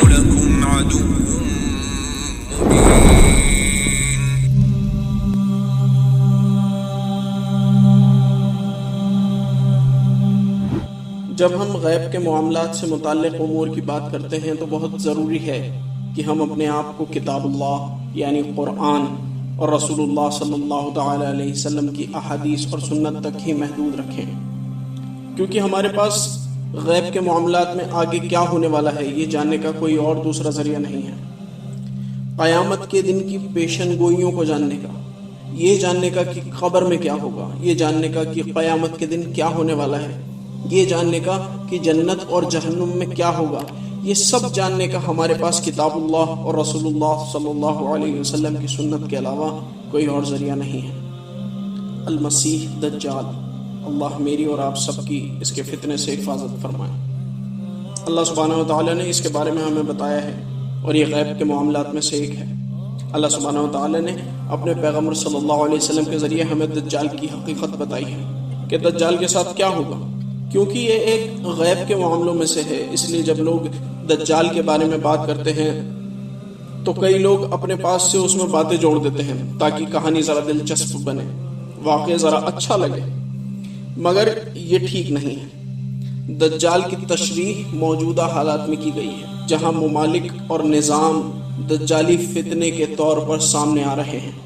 لكم عدو مبين. جب ہم غیب کے معاملات سے متعلق امور کی بات کرتے ہیں تو بہت ضروری ہے کہ ہم اپنے آپ کو کتاب اللہ یعنی قرآن اور رسول اللہ صلی اللہ تعالی علیہ وسلم کی احادیث اور سنت تک ہی محدود رکھیں، کیونکہ ہمارے پاس غیب کے معاملات میں آگے کیا ہونے والا ہے یہ جاننے کا کوئی اور دوسرا ذریعہ نہیں ہے۔ قیامت کے دن کی پیشن گوئیوں کو جاننے کا، یہ جاننے کا کہ قبر میں کیا ہوگا، یہ جاننے کا کہ قیامت کے دن کیا ہونے والا ہے، یہ جاننے کا کہ جنت اور جہنم میں کیا ہوگا، یہ سب جاننے کا ہمارے پاس کتاب اللہ اور رسول اللہ صلی اللہ علیہ وسلم کی سنت کے علاوہ کوئی اور ذریعہ نہیں ہے۔ المسیح دجال، اللہ میری اور آپ سب کی اس کے فتنے سے حفاظت فرمائے۔ اللہ سبحانہ و تعالیٰ نے اس کے بارے میں ہمیں بتایا ہے اور یہ غیب کے معاملات میں سے ایک ہے۔ اللہ سبحانہ و تعالیٰ نے اپنے پیغمبر صلی اللہ علیہ وسلم کے ذریعے ہمیں دجال کی حقیقت بتائی ہے کہ دجال کے ساتھ کیا ہوگا، کیونکہ یہ ایک غیب کے معاملوں میں سے ہے۔ اس لیے جب لوگ دجال کے بارے میں بات کرتے ہیں تو کئی لوگ اپنے پاس سے اس میں باتیں جوڑ دیتے ہیں تاکہ کہانی ذرا دلچسپ بنے، واقعہ ذرا اچھا لگے، مگر یہ ٹھیک نہیں ہے۔ دجال کی تشریح موجودہ حالات میں کی گئی ہے، جہاں ممالک اور نظام دجالی فتنے کے طور پر سامنے آ رہے ہیں،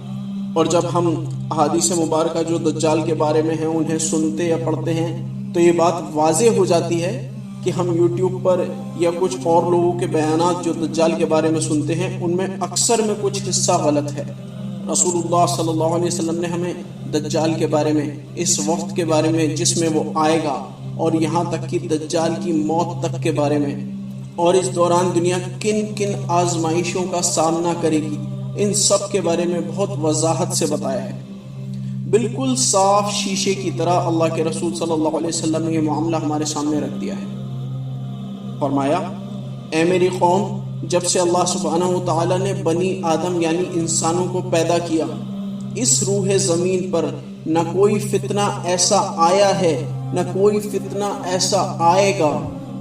اور جب ہم احادیث مبارکہ جو دجال کے بارے میں ہیں انہیں سنتے یا پڑھتے ہیں تو یہ بات واضح ہو جاتی ہے کہ ہم یوٹیوب پر یا کچھ اور لوگوں کے بیانات جو دجال کے بارے میں سنتے ہیں ان میں اکثر میں کچھ حصہ غلط ہے۔ رسول اللہ صلی اللہ علیہ وسلم نے ہمیں دجال کے بارے میں، اس وقت کے بارے میں جس میں وہ آئے گا، اور یہاں تک کہ دجال کی موت تک کے بارے میں، اور اس دوران دنیا کن کن آزمائشوں کا سامنا کرے گی، ان سب کے بارے میں بہت وضاحت سے بتایا ہے۔ بالکل صاف شیشے کی طرح اللہ کے رسول صلی اللہ علیہ وسلم نے یہ معاملہ ہمارے سامنے رکھ دیا ہے۔ فرمایا، اے میری قوم، جب سے اللہ سبحانہ و تعالیٰ نے بنی آدم یعنی انسانوں کو پیدا کیا، اس روح زمین پر نہ کوئی فتنہ ایسا آیا ہے، نہ کوئی فتنہ ایسا آئے گا،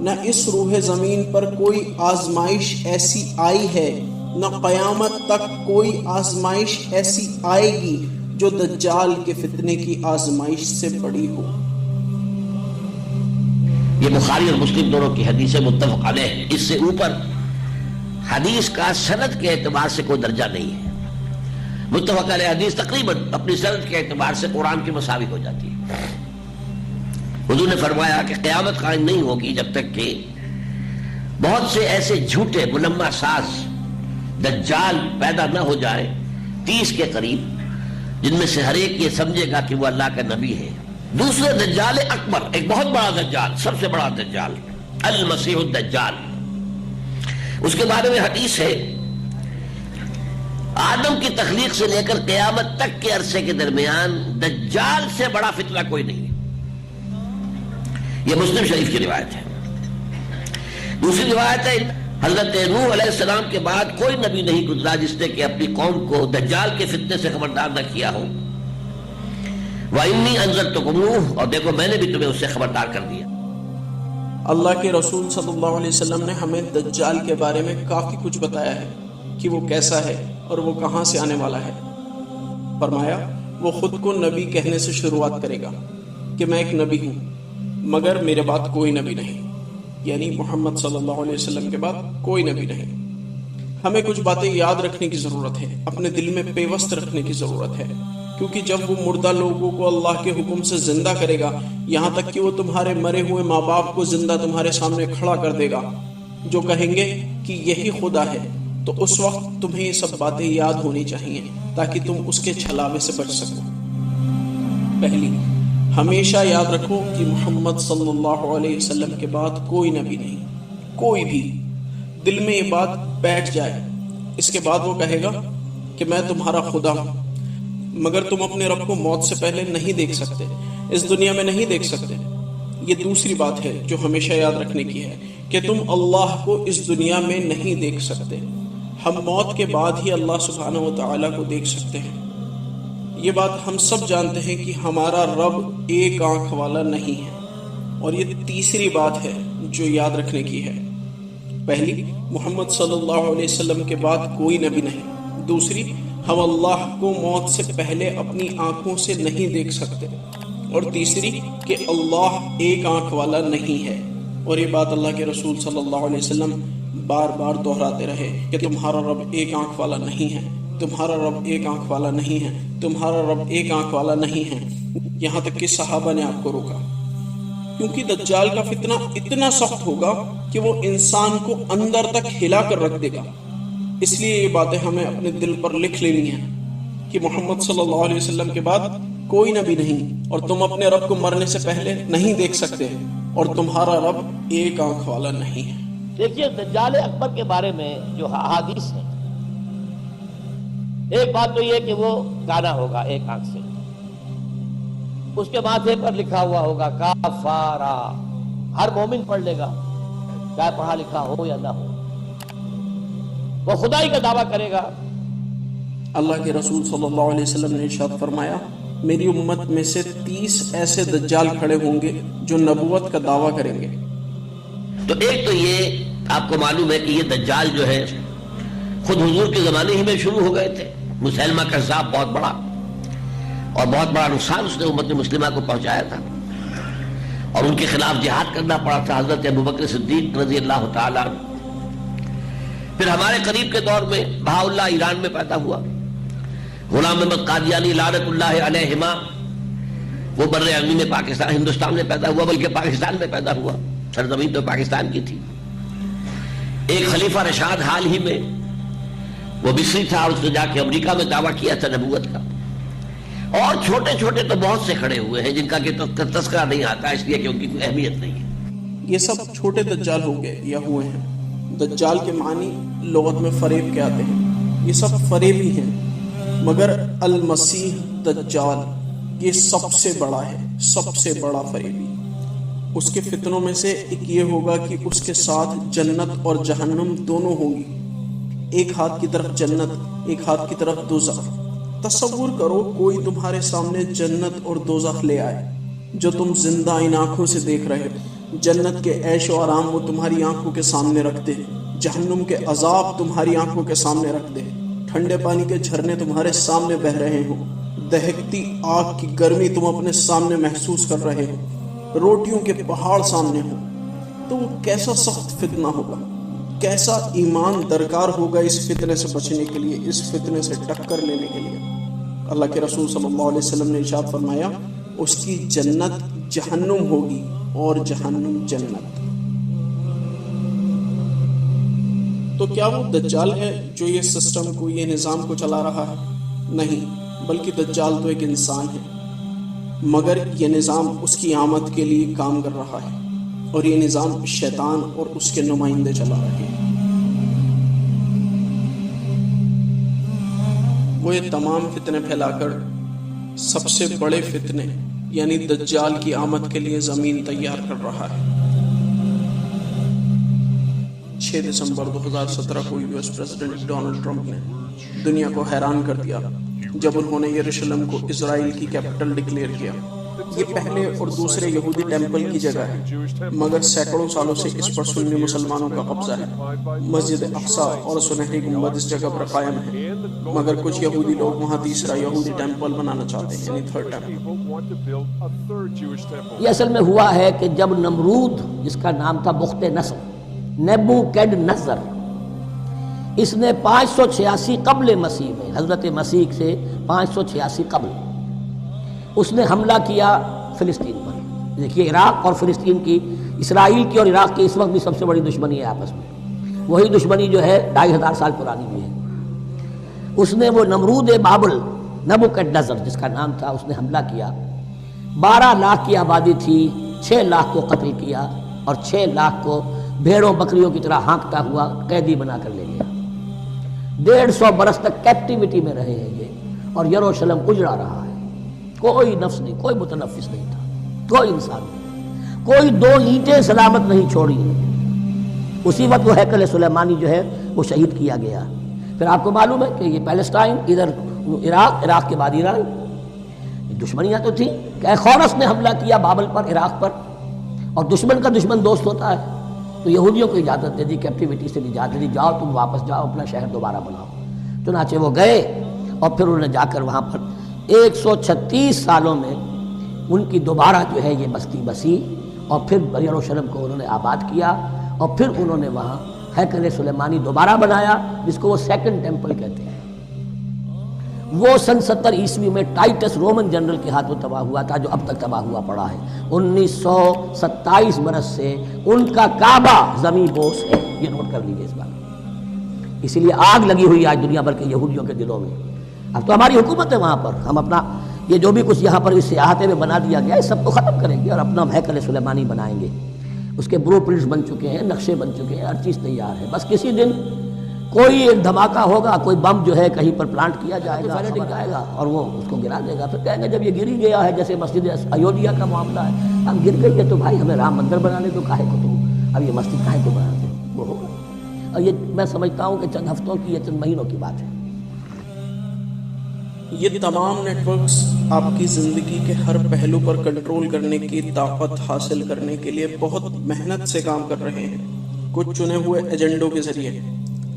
نہ اس روح زمین پر کوئی آزمائش ایسی آئی ہے، نہ قیامت تک کوئی آزمائش ایسی آئے گی جو دجال کے فتنے کی آزمائش سے بڑی ہو۔ یہ بخاری اور مسلم دونوں کی حدیث متفق علیہ ہے۔ اس سے اوپر حدیث کا سند کے اعتبار سے کوئی درجہ نہیں ہے۔ متفق علیہ حدیث تقریباً اپنی سند کے اعتبار سے قرآن کی مساوی ہو جاتی ہے۔ حضور نے فرمایا کہ قیامت قائم نہیں ہوگی جب تک کہ بہت سے ایسے جھوٹے منمہ ساز دجال پیدا نہ ہو جائیں 30 کے قریب، جن میں سے ہر ایک یہ سمجھے گا کہ وہ اللہ کا نبی ہے۔ دوسرے دجال اکبر، ایک بہت بڑا دجال، سب سے بڑا دجال، المسیح الدجال، اس کے بارے میں حدیث ہے، آدم کی تخلیق سے لے کر قیامت تک کے عرصے کے درمیان دجال سے بڑا فتنہ کوئی نہیں ہے۔ یہ مسلم شریف کی روایت ہے۔ دوسری روایت ہے، حضرت نوح علیہ السلام کے بعد کوئی نبی نہیں گزرا جس نے کہ اپنی قوم کو دجال کے فتنے سے خبردار نہ کیا ہو۔ وَإِنِّي أَنذَرْتُكُمْ، اور دیکھو میں نے بھی تمہیں اس سے خبردار کر دیا۔ اللہ کے رسول صلی اللہ علیہ وسلم نے ہمیں دجال کے بارے میں کافی کچھ بتایا ہے کہ وہ کیسا ہے اور وہ کہاں سے آنے والا ہے۔ فرمایا، وہ خود کو نبی کہنے سے شروعات کرے گا کہ میں ایک نبی ہوں، مگر میرے بعد کوئی نبی نہیں، یعنی محمد صلی اللہ علیہ وسلم کے بعد کوئی نبی نہیں۔ ہمیں کچھ باتیں یاد رکھنے کی ضرورت ہے، اپنے دل میں پیوست رکھنے کی ضرورت ہے، کیونکہ جب وہ مردہ لوگوں کو اللہ کے حکم سے زندہ کرے گا، یہاں تک کہ وہ تمہارے مرے ہوئے ماں باپ کو زندہ تمہارے سامنے کھڑا کر دے گا، جو کہیں گے کہ یہی خدا ہے، تو اس وقت تمہیں یہ سب باتیں یاد ہونی چاہیے تاکہ تم اس کے چھلاوے سے بچ سکو۔ پہلی، ہمیشہ یاد رکھو کہ محمد صلی اللہ علیہ وسلم کے بعد کوئی نبی نہیں، کوئی بھی۔ دل میں یہ بات بیٹھ جائے۔ اس کے بعد وہ کہے گا کہ میں تمہارا خدا ہوں، مگر تم اپنے رب کو موت سے پہلے نہیں دیکھ سکتے، اس دنیا میں نہیں دیکھ سکتے۔ یہ دوسری بات ہے جو ہمیشہ یاد رکھنے کی ہے کہ تم اللہ کو اس دنیا میں نہیں دیکھ سکتے، ہم موت کے بعد ہی اللہ سبحانہ و تعالیٰ کو دیکھ سکتے ہیں۔ یہ بات ہم سب جانتے ہیں کہ ہمارا رب ایک آنکھ والا نہیں ہے۔ اور یہ تیسری بات ہے جو یاد رکھنے کی ہے، پہلی، محمد صلی اللہ علیہ وسلم کے بعد کوئی نبی نہیں۔ دوسری، ہم اللہ کو موت سے پہلے اپنی آنکھوں سے نہیں دیکھ سکتے۔ اور تیسری کہ اللہ ایک آنکھ والا نہیں ہے۔ اور یہ بات اللہ کے رسول صلی اللہ علیہ وسلم بار بار دہراتے رہے کہ تمہارا رب ایک آنکھ والا نہیں ہے، تمہارا رب ایک آنکھ والا نہیں ہے، تمہارا رب ایک آنکھ والا نہیں ہے، یہاں تک کہ صحابہ نے آپ کو روکا، کیونکہ دجال کا فتنہ اتنا سخت ہوگا کہ وہ انسان کو اندر تک ہلا کر رکھ دے گا۔ اس لیے یہ باتیں ہمیں اپنے دل پر لکھ لینی ہیں کہ محمد صلی اللہ علیہ وسلم کے بعد کوئی نبی نہیں، اور تم اپنے رب کو مرنے سے پہلے نہیں دیکھ سکتے، اور تمہارا رب ایک آنکھ والا نہیں ہے۔ دیکھیے دجال اکبر کے بارے میں جو احادیث ہے، ایک بات تو یہ کہ وہ کانا ہوگا ایک آنکھ سے، اس کے ماتھے پر لکھا ہوا ہوگا کافارا، ہر مومن پڑھ لے گا چاہے پڑھا لکھا ہو یا نہ ہو، وہ خدائی کا دعویٰ کرے گا۔ اللہ کے رسول صلی اللہ علیہ وسلم نے ارشاد فرمایا، میری امت میں سے 30 ایسے دجال کھڑے ہوں گے جو نبوت کا دعویٰ کریں گے۔ تو ایک تو یہ آپ کو معلوم ہے کہ یہ دجال جو ہے خود حضور کے زمانے ہی میں شروع ہو گئے تھے۔ مسلمہ کذاب بہت بڑا اور بہت بڑا نقصان اس نے امت مسلمہ کو پہنچایا تھا، اور ان کے خلاف جہاد کرنا پڑا تھا حضرت ابوبکر صدیق رضی اللہ تعالیٰ عنہ۔ پھر ہمارے قریب کے دور میں بہاء اللہ ایران میں پیدا ہوا، غلام احمد قادیانی لعنت اللہ علیہما وہ بر اعظم میں پاکستان ہندوستان میں پیدا ہوا، بلکہ پاکستان میں پیدا ہوا، سرزمین تو پاکستان کی تھی۔ ایک خلیفہ رشاد حال ہی میں وہ مصری تھا، اس نے جا کے امریکہ میں دعویٰ کیا تھا نبوت کا، اور چھوٹے چھوٹے تو بہت سے کھڑے ہوئے ہیں جن کا کہ تذکرہ نہیں آتا، اس لیے کہ ان کی کوئی اہمیت نہیں ہے۔ یہ سب چھوٹے دجال ہو گئے یا ہوئے ہیں۔ دجال کے معنی لغت میں فریب کے آتے ہیں، یہ سب فریبی ہیں، مگر المسیح دجال یہ سب سے بڑا ہے، سب سے بڑا فریبی۔ اس کے فتنوں میں سے ایک یہ ہوگا کہ اس کے ساتھ جنت اور جہنم دونوں ہوں گی، ایک ہاتھ کی طرف جنت، ایک ہاتھ کی طرف دوزخ۔ تصور کرو کوئی تمہارے سامنے جنت اور دوزخ لے آئے جو تم زندہ ان آنکھوں سے دیکھ رہے ہو۔ جنت کے عیش و آرام وہ تمہاری آنکھوں کے سامنے رکھ دے، جہنم کے عذاب تمہاری آنکھوں کے سامنے رکھ دے، ٹھنڈے پانی کے جھرنے تمہارے سامنے بہ رہے ہوں، دہکتی آگ کی گرمی تم اپنے سامنے محسوس کر رہے ہو، روٹیوں کے پہاڑ سامنے ہوں، تو وہ کیسا سخت فتنہ ہوگا، کیسا ایمان درکار ہوگا اس فتنے سے بچنے کے لیے، اس فتنے سے ٹکر لینے کے لیے۔ اللہ کے رسول صلی اللہ علیہ وسلم نے ارشاد فرمایا، اس کی جنت جہنم ہوگی اور جہنم جنت۔ تو کیا وہ دجال ہے جو یہ سسٹم کو، یہ نظام کو چلا رہا ہے؟ نہیں، بلکہ دجال تو ایک انسان ہے، مگر یہ نظام اس کی آمد کے لیے کام کر رہا ہے، اور یہ نظام شیطان اور اس کے نمائندے چلا رہے ہیں۔ وہ یہ تمام فتنے پھیلا کر سب سے بڑے فتنے یعنی دجال کی آمد کے لیے زمین تیار کر رہا ہے۔ 6 دسمبر 2017 کو US پریزیڈنٹ ڈونلڈ ٹرمپ نے دنیا کو حیران کر دیا جب انہوں نے یروشلم کو اسرائیل کی کیپٹل ڈکلیئر کیا۔ یہ پہلے اور دوسرے یہودی ٹیمپل کی جگہ ہے، مگر سینکڑوں سالوں سے اس پر سنی مسلمانوں کا قبضہ ہے۔ مسجد اقصی اور سنہری گنبد اس جگہ پر قائم ہے، مگر کچھ یہودی لوگ وہاں تیسرا یہودی ٹیمپل بنانا چاہتے ہیں، یعنی تھرڈ ٹیمپل۔ یہ اصل میں ہوا ہے کہ جب نمرود، جس کا نام تھا بخت نصر، نیبوکیڈ نظر، اس نے 586 قبل مسیح میں، حضرت مسیح سے 586 قبل، اس نے حملہ کیا فلسطین پر۔ دیکھیے عراق اور فلسطین کی، اسرائیل کی اور عراق کی اس وقت بھی سب سے بڑی دشمنی ہے آپس میں، وہی دشمنی جو ہے 2500 سال پرانی بھی ہے۔ اس نے وہ نمرود بابل، نیبوکیڈ نظر جس کا نام تھا، اس نے حملہ کیا۔ 12 لاکھ کی آبادی تھی، 6 لاکھ کو قتل کیا اور 6 لاکھ کو بھیڑوں بکریوں کی طرح ہانکتا ہوا قیدی بنا کر لے گیا۔ 150 برس تک کیپٹیوٹی میں رہے ہیں یہ، اور یروشلم اجڑا رہا ہے۔ کوئی نفس نہیں، کوئی متنفس نہیں تھا، کوئی انسان نہیں، کوئی 2 اینٹیں سلامت نہیں چھوڑی۔ اسی وقت وہ ہیکل سلیمانی جو ہے وہ شہید کیا گیا۔ پھر آپ کو معلوم ہے کہ یہ پیلسٹائن، ادھر عراق، عراق کے بعد ایران، دشمنیاں تو تھیں کہ خورس نے حملہ کیا بابل پر، عراق پر، اور دشمن کا دشمن دوست ہوتا ہے۔ تو یہودیوں کو اجازت دے دی، کیپٹیوٹی سے اجازت دے دی، جاؤ تم واپس جاؤ، اپنا شہر دوبارہ بناؤ۔ چنانچہ وہ گئے اور پھر انہوں نے جا کر وہاں پر 136 سالوں میں ان کی دوبارہ جو ہے یہ بستی بسی، اور پھر یروشلم کو انہوں نے آباد کیا، اور پھر انہوں نے وہاں ہیکل سلیمانی دوبارہ بنایا، جس کو وہ سیکنڈ ٹیمپل کہتے ہیں۔ وہ سن 70 عیسوی میں ٹائٹس رومن جنرل کے ہاتھوں تباہ ہوا تھا، جو اب تک تباہ ہوا پڑا ہے۔ 1927 برس سے ان کا کعبہ زمین بوس ہے، یہ نوٹ کر لیجیے اس بات۔ اسی لیے آگ لگی ہوئی آج دنیا بھر کے یہودیوں کے دلوں میں۔ اب تو ہماری حکومت ہے وہاں پر، ہم اپنا یہ جو بھی کچھ یہاں پر اس احاطے میں بنا دیا گیا ہے سب کو ختم کریں گے اور اپنا ہیکل سلیمانی بنائیں گے۔ اس کے بلو پرنٹس بن چکے ہیں، نقشے بن چکے ہیں، ہر چیز تیار ہے۔ بس کسی دن کوئی ایک دھماکہ ہوگا، کوئی بم جو ہے کہیں پر پلانٹ کیا جائے گا، جائے گا اور وہ اس کو گرا دے گا۔ پھر کہیں گے جب یہ گر ہی گیا ہے، جیسے مسجد ایودھیا کا معاملہ ہے، اب گر گئی ہے تو بھائی ہمیں رام مندر بنانے دو، کاہے کو تم اب یہ مسجد کاہے کو بنا دو، وہ ہوگا۔ اور یہ میں سمجھتا ہوں کہ چند ہفتوں کی، یہ چند مہینوں کی بات ہے۔ یہ تمام نیٹ ورکس آپ کی زندگی کے ہر پہلو پر کنٹرول کرنے کی طاقت حاصل کرنے کے لیے بہت محنت سے کام کر رہے ہیں، کچھ چنے ہوئے ایجنڈوں کے ذریعے،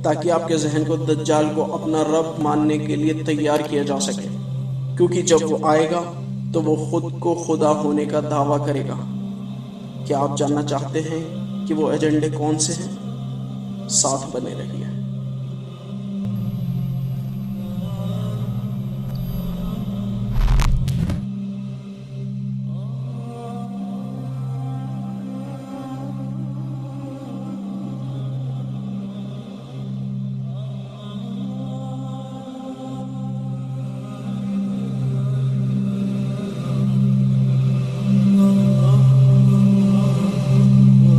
تاکہ آپ کے ذہن کو دجال کو اپنا رب ماننے کے لیے تیار کیا جا سکے، کیونکہ جب وہ آئے گا تو وہ خود کو خدا ہونے کا دعویٰ کرے گا۔ کیا آپ جاننا چاہتے ہیں کہ وہ ایجنڈے کون سے ہیں؟ ساتھ بنے رہیے۔